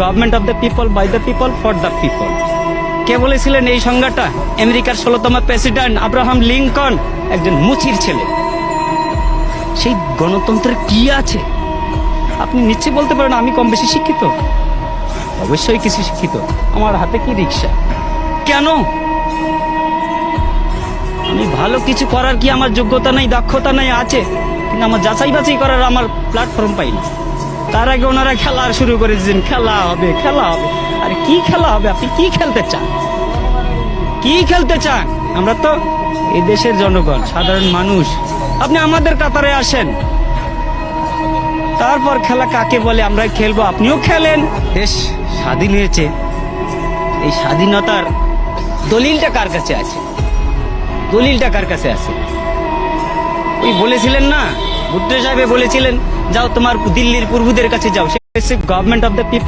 Government of the people, by the people, for the people. কে বলেছিলেন এই সংজ্ঞাটা? আমেরিকার 16তম প্রেসিডেন্ট আব্রাহাম লিঙ্কন, একজন মুচির ছেলে। সেই গণতন্ত্রের কি আছে? আপনি নিশ্চয়ই বলতে পারেন আমি কম বেশি শিক্ষিত। অবশ্যই কিছু শিক্ষিত। আমার হাতে কি রিক্সা? কেন? আমি ভালো কিছু করার কি আমার যোগ্যতা নেই, দক্ষতা নেই? আছে, কিন্তু আমার যাচাই বাছাই করার আমার প্ল্যাটফর্ম পাই না। তার আগে ওনারা খেলা শুরু করে দিয়েছেন, খেলা হবে, খেলা হবে। আর কি খেলা হবে? আপনি কি খেলতে চান? কি খেলতে চান? আমরা তো এই দেশের জনগণ, সাধারণ মানুষ। আপনি আমাদের কাতারে আসেন, তারপর খেলা কাকে বলে আমরা খেলবো। আপনিও খেলেন। দেশ স্বাধীন হয়েছে, এই স্বাধীনতার দলিলটা কার কাছে আছে? দলিলটা কার কাছে আছে? ওই বলেছিলেন না, ভুট্টো সাহেব বলেছিলেন, যাও তোমার দিল্লির পূর্বদের কাছে যাও, গভর্নমেন্ট অফ দ্য পিপল।